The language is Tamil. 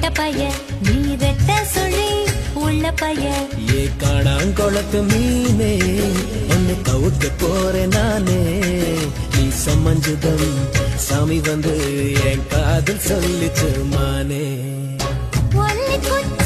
கெட்ட பைய நீ ரெட்ட சொல்லி உள்ள பைய ஏ காணாங்கொளத்து மீனே உன்னை கவுக்க போறேன் நானே நீ சம்மஞ்சுதம் சாமி வந்து என் காதல் சொல்லிச்சு மானே ஒல்லி குத்த